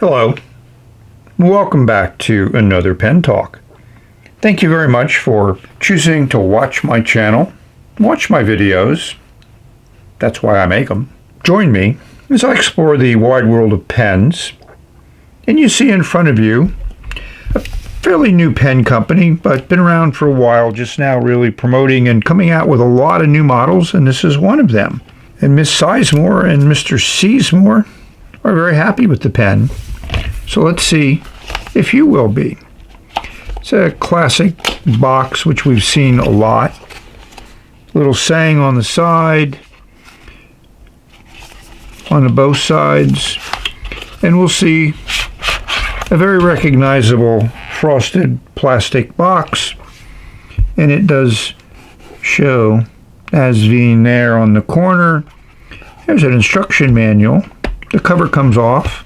Hello, welcome back to another Pen Talk. Thank you very much for choosing to watch my channel, watch my videos. That's why I make them. Join me as I explore the wide world of pens. And you see in front of you a fairly new pen company, but been around for a while, just now really promoting and coming out with a lot of new models, and this is one of them. And Miss Sizemore and Mr. Sizemore are very happy with the pen. So let's see if you will be. It's a classic box, which we've seen a lot. Little saying on the side, on both sides, and we'll see a very recognizable frosted plastic box, and it does show Asvine there on the corner. There's an instruction manual. The cover comes off.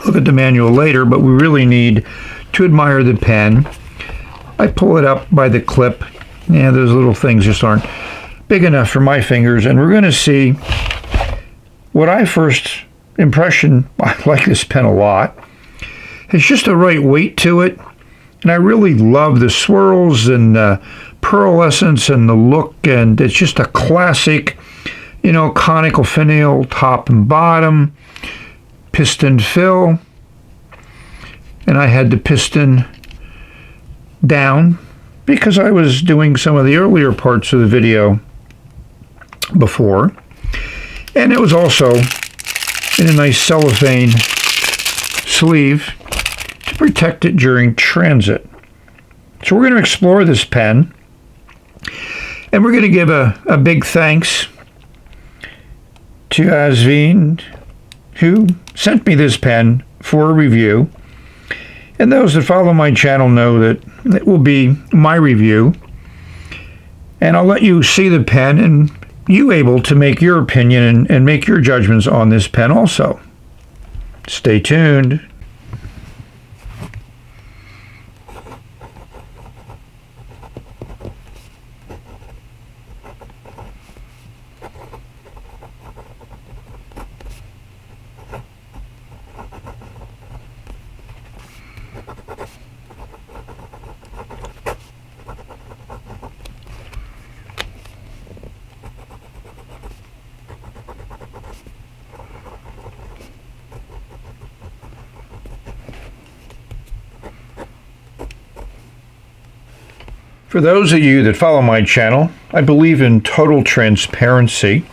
Look at the manual later, but we really need to admire the pen. I pull it up by the clip. Yeah, those little things just aren't big enough for my fingers, and we're going to see what I first impression. I like this pen a lot. It's just the right weight to it, and I really love the swirls and pearlescence and the look, and it's just a classic, conical finial top and bottom. Piston fill, and I had the piston down because I was doing some of the earlier parts of the video before, and it was also in a nice cellophane sleeve to protect it during transit. So we're going to explore this pen, and we're going to give a big thanks to Asvine, who sent me this pen for a review. And those that follow my channel know that it will be my review. And I'll let you see the pen and you able to make your opinion and make your judgments on this pen also. Stay tuned. For those of you that follow my channel, I believe in total transparency.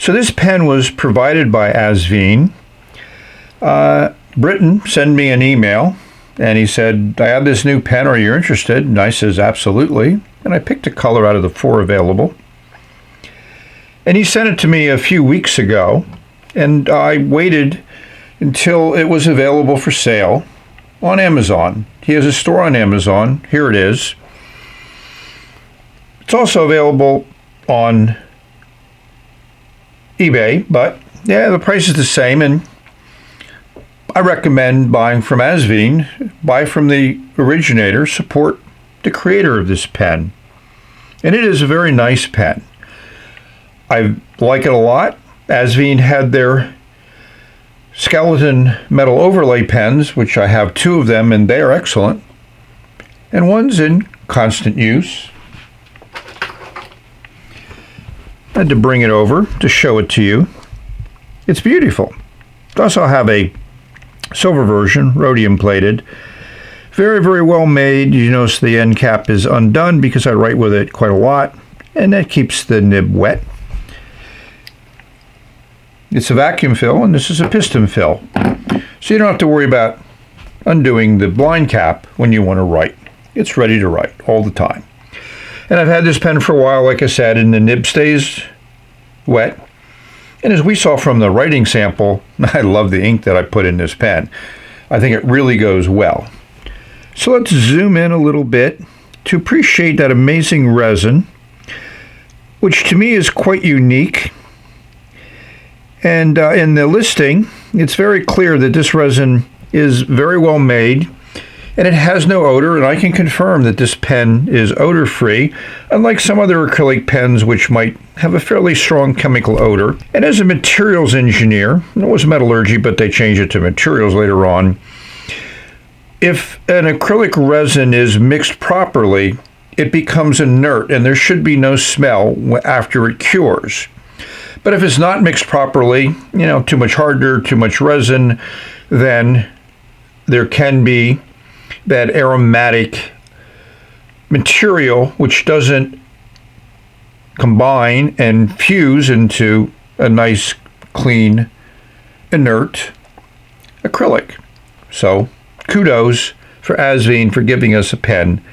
So this pen was provided by Asvine. Britton sent me an email, and he said, I have this new pen, are you interested? And I says, absolutely. And I picked a color out of the 4 available. And he sent it to me a few weeks ago, and I waited until it was available for sale on Amazon. He has a store on Amazon. Here it is. It's also available on eBay, but yeah, the price is the same, and I recommend buying from Asvine. Buy from the originator, support the creator of this pen. And it is a very nice pen. I like it a lot. Asvine had their skeleton metal overlay pens, which I have 2 of them, and they are excellent. And one's in constant use. I had to bring it over to show it to you. It's beautiful. It also have a silver version, rhodium plated. Very, very well made. You notice the end cap is undone because I write with it quite a lot, and that keeps the nib wet. It's a vacuum fill, and this is a piston fill. So you don't have to worry about undoing the blind cap when you want to write. It's ready to write all the time. And I've had this pen for a while, like I said, and the nib stays wet. And as we saw from the writing sample, I love the ink that I put in this pen. I think it really goes well. So let's zoom in a little bit to appreciate that amazing resin, which to me is quite unique. And in the listing, it's very clear that this resin is very well made. and it has no odor, and I can confirm that this pen is odor-free, unlike some other acrylic pens which might have a fairly strong chemical odor. And as a materials engineer, it was metallurgy, but they changed it to materials later on, if an acrylic resin is mixed properly, it becomes inert, and there should be no smell after it cures. But if it's not mixed properly, too much hardener, too much resin, then there can be that aromatic material which doesn't combine and fuse into a nice, clean, inert acrylic. So, kudos for Asvine for giving us a pen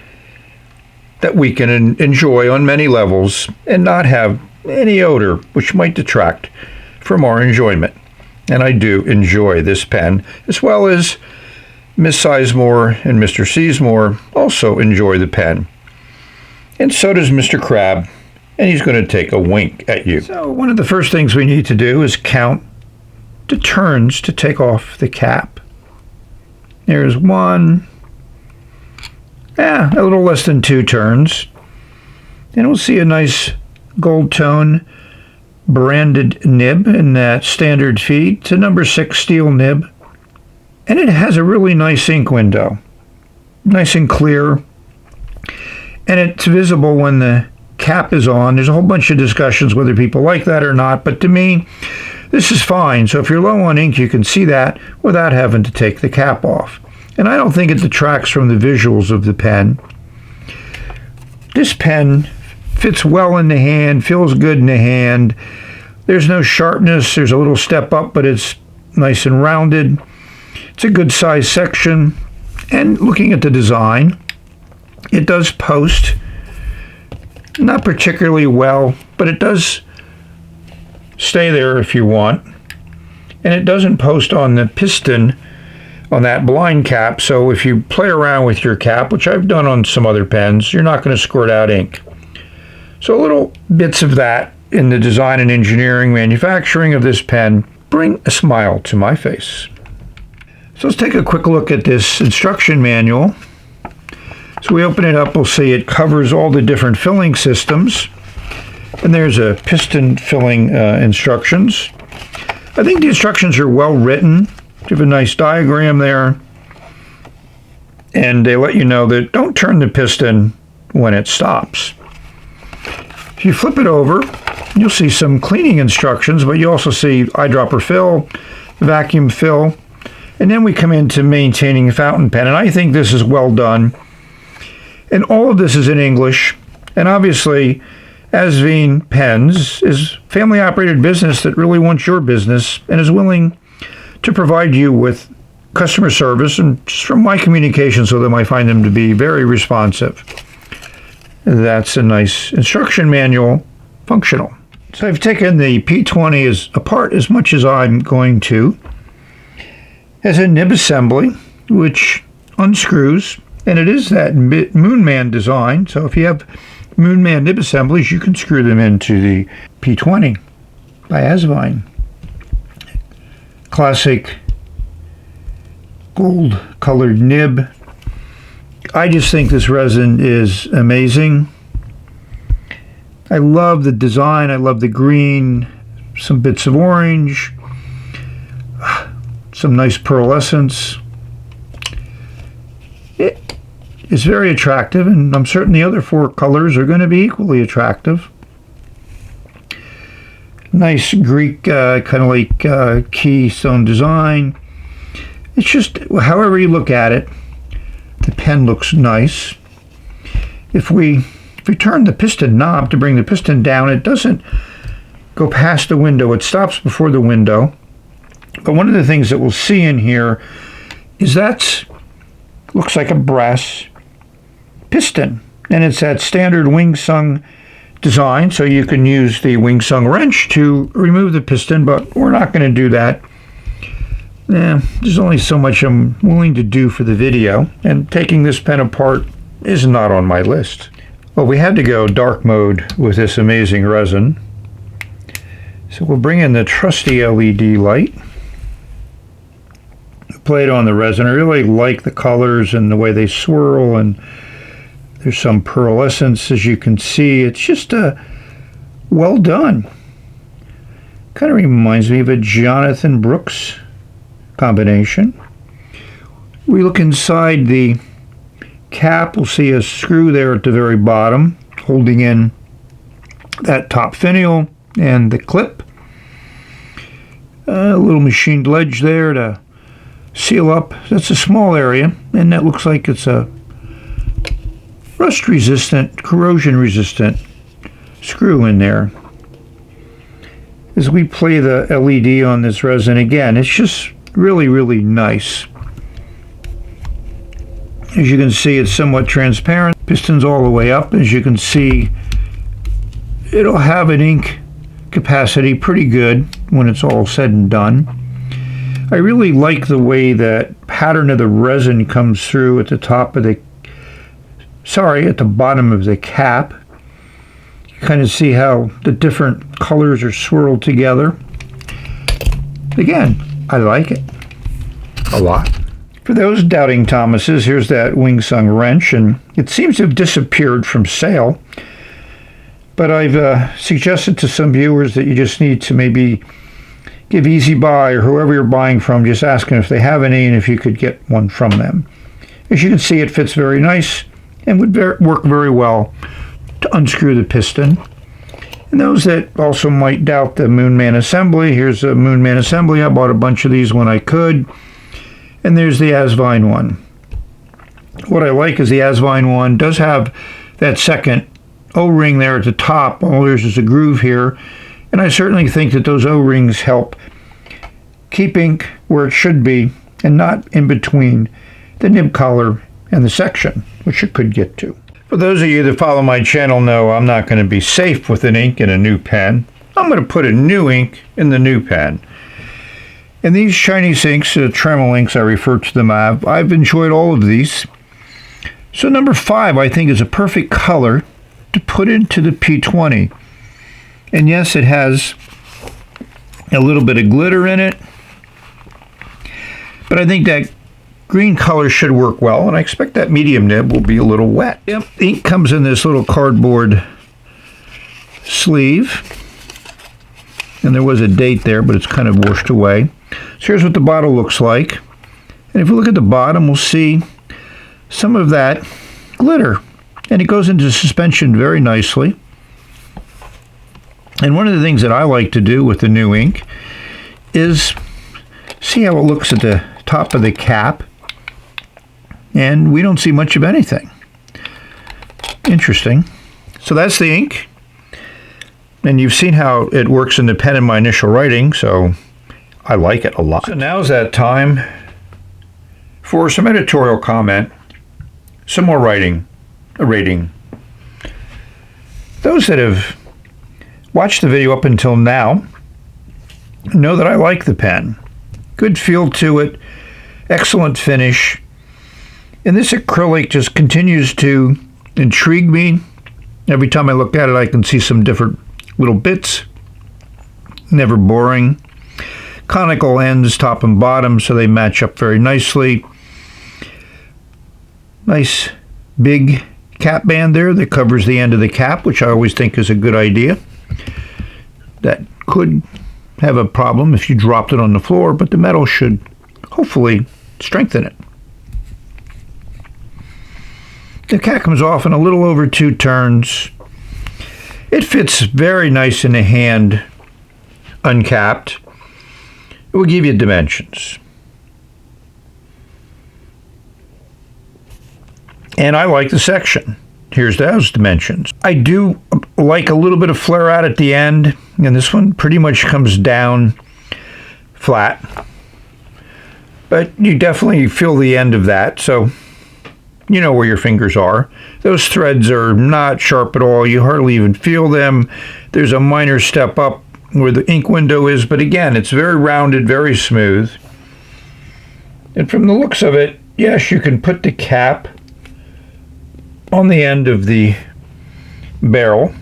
that we can enjoy on many levels and not have any odor which might detract from our enjoyment. And I do enjoy this pen, as well as Miss Sizemore and Mr. Sizemore also enjoy the pen. And so does Mr. Crab, and he's going to take a wink at you. So one of the first things we need to do is count the turns to take off the cap. There's one, a little less than 2 turns. And we'll see a nice gold tone branded nib in that standard feed. It's a number 6 steel nib. And it has a really nice ink window. Nice and clear. And it's visible when the cap is on. There's a whole bunch of discussions whether people like that or not, but to me, this is fine. So if you're low on ink, you can see that without having to take the cap off. And I don't think it detracts from the visuals of the pen. This pen fits well in the hand, feels good in the hand. There's no sharpness. There's a little step up, but it's nice and rounded. It's a good size section. And looking at the design, it does post. Not particularly well, but it does stay there if you want. And it doesn't post on the piston on that blind cap, so if you play around with your cap, which I've done on some other pens, you're not going to squirt out ink. So little bits of that in the design and engineering manufacturing of this pen bring a smile to my face. So let's take a quick look at this instruction manual. So we open it up, we'll see it covers all the different filling systems. And there's a piston filling instructions. I think the instructions are well written. Give a nice diagram there. And they let you know that don't turn the piston when it stops. If you flip it over, you'll see some cleaning instructions, but you also see eyedropper fill, vacuum fill, and then we come into maintaining a fountain pen. And I think this is well done. And all of this is in English. And obviously, Asvine Pens is a family-operated business that really wants your business and is willing to provide you with customer service. And just from my communications with them, I find them to be very responsive. That's a nice instruction manual, functional. So I've taken the P20 apart as much as I'm going to. Has a nib assembly, which unscrews, and it is that Moonman design. So if you have Moonman nib assemblies, you can screw them into the P20 by Asvine. Classic gold colored nib. I just think this resin is amazing. I love the design. I love the green, some bits of orange, some nice pearlescence. It is very attractive, and I'm certain the other 4 colors are going to be equally attractive. Nice Greek kind of like keystone design. It's just, however you look at it, the pen looks nice. If we turn the piston knob to bring the piston down, it doesn't go past the window. It stops before the window. But one of the things that we'll see in here is that looks like a brass piston. And it's that standard wing-sung design, so you can use the wing-sung wrench to remove the piston, but we're not going to do that. There's only so much I'm willing to do for the video, and taking this pen apart is not on my list. Well, we had to go dark mode with this amazing resin. So we'll bring in the trusty LED light. played on the resin. I really like the colors and the way they swirl, and there's some pearlescence, as you can see. It's just well done. Kind of reminds me of a Jonathan Brooks combination. We look inside the cap, we'll see a screw there at the very bottom holding in that top finial and the clip. A little machined ledge there to seal up. That's a small area, and that looks like it's a rust resistant, corrosion resistant screw in there. As we play the LED on this resin again, it's just really, really nice. As you can see, it's somewhat transparent. Piston's all the way up. As you can see, it'll have an ink capacity pretty good when it's all said and done. I really like the way that pattern of the resin comes through at the top of the, at the bottom of the cap. You kind of see how the different colors are swirled together. Again, I like it a lot. For those doubting Thomases, here's that wing-sung wrench, and it seems to have disappeared from sale. But I've suggested to some viewers that you just need to maybe give Easy Buy or whoever you're buying from, just ask them if they have any and if you could get one from them. As you can see, it fits very nice and would work very well to unscrew the piston. And those that also might doubt the Moonman assembly, here's a Moonman assembly. I bought a bunch of these when I could. And there's the Asvine one. What I like is the Asvine one does have that second O-ring there at the top. All there's is a groove here. And I certainly think that those O-rings help keep ink where it should be and not in between the nib collar and the section, which it could get to. For those of you that follow my channel know I'm not going to be safe with an ink in a new pen. I'm going to put a new ink in the new pen. And these Chinese inks, Tremel inks I refer to them as, I've enjoyed all of these. So number 5 I think is a perfect color to put into the P20. And yes, it has a little bit of glitter in it. But I think that green color should work well, and I expect that medium nib will be a little wet. Yep, ink comes in this little cardboard sleeve. And there was a date there, but it's kind of washed away. So here's what the bottle looks like. And if we look at the bottom, we'll see some of that glitter. And it goes into suspension very nicely. And one of the things that I like to do with the new ink is see how it looks at the top of the cap. And we don't see much of anything. Interesting. So that's the ink. And you've seen how it works in the pen in my initial writing, so I like it a lot. So now's that time for some editorial comment, some more writing, a rating. Those that have watched the video up until now know that I like the pen. Good feel to it, excellent finish. And this acrylic just continues to intrigue me. Every time I look at it, I can see some different little bits, never boring. Conical ends, top and bottom, so they match up very nicely. Nice big cap band there that covers the end of the cap, which I always think is a good idea. That could have a problem if you dropped it on the floor, but the metal should hopefully strengthen it. The cap comes off in a little over 2 turns. It fits very nice in the hand, uncapped. It will give you dimensions. And I like the section. Here's those dimensions. I do like a little bit of flare out at the end, and this one pretty much comes down flat. But you definitely feel the end of that, so you know where your fingers are. Those threads are not sharp at all. You hardly even feel them. There's a minor step up where the ink window is, but again, it's very rounded, very smooth. And from the looks of it, yes, you can put the cap on the end of the barrel.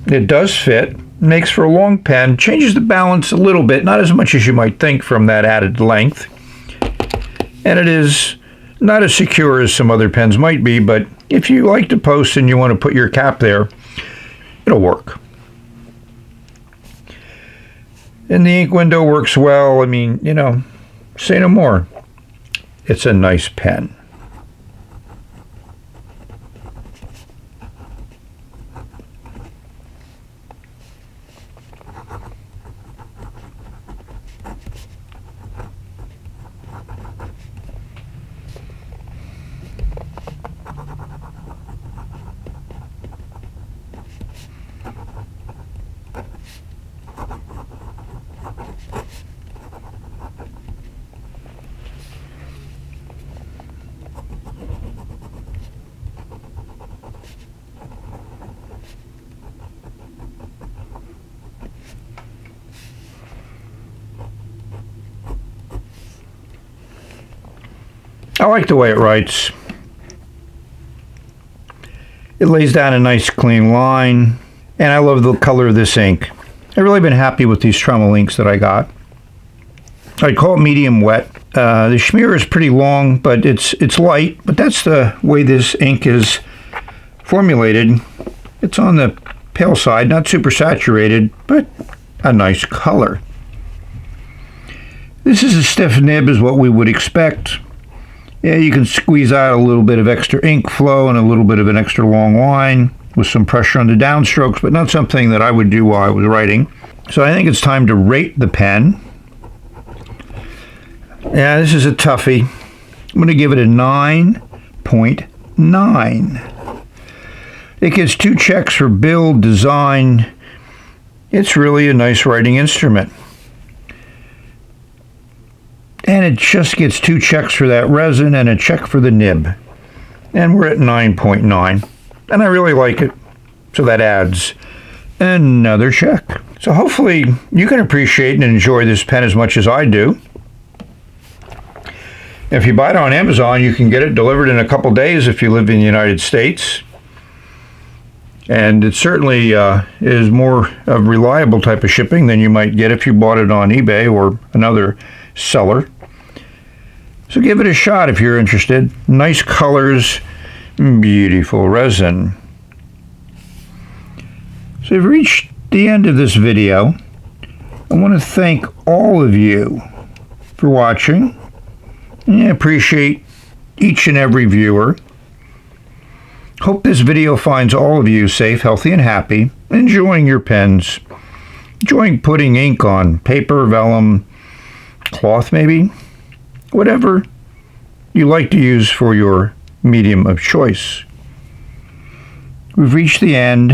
It does fit, makes for a long pen, changes the balance a little bit, not as much as you might think from that added length. And it is not as secure as some other pens might be, but if you like to post and you want to put your cap there, it'll work. And the ink window works well. I mean, you know, say no more. It's a nice pen. I like the way it writes. It lays down a nice clean line, and I love the color of this ink. I've really been happy with these Tremel inks that I got. I'd call it medium wet. The smear is pretty long, but it's light, but that's the way this ink is formulated. It's on the pale side, not super saturated, but a nice color. This is a stiff nib is what we would expect. Yeah, you can squeeze out a little bit of extra ink flow and a little bit of an extra long line with some pressure on the downstrokes, but not something that I would do while I was writing. So I think it's time to rate the pen. Yeah, this is a toughie. I'm going to give it a 9.9. It gets 2 checks for build, design. It's really a nice writing instrument. And it just gets 2 checks for that resin and a check for the nib. And we're at 9.9. And I really like it. So that adds another check. So hopefully you can appreciate and enjoy this pen as much as I do. If you buy it on Amazon, you can get it delivered in a couple days if you live in the United States. And it certainly is more of reliable type of shipping than you might get if you bought it on eBay or another seller. So give it a shot if you're interested. Nice colors, beautiful resin. So we've reached the end of this video. I want to thank all of you for watching. I appreciate each and every viewer. Hope this video finds all of you safe, healthy, and happy, enjoying your pens, enjoying putting ink on paper, vellum, cloth maybe, whatever you like to use for your medium of choice. We've reached the end,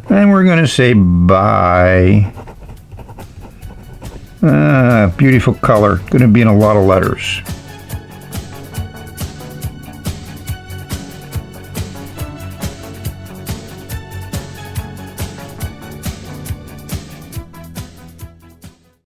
and we're going to say bye. Beautiful color, going to be in a lot of letters.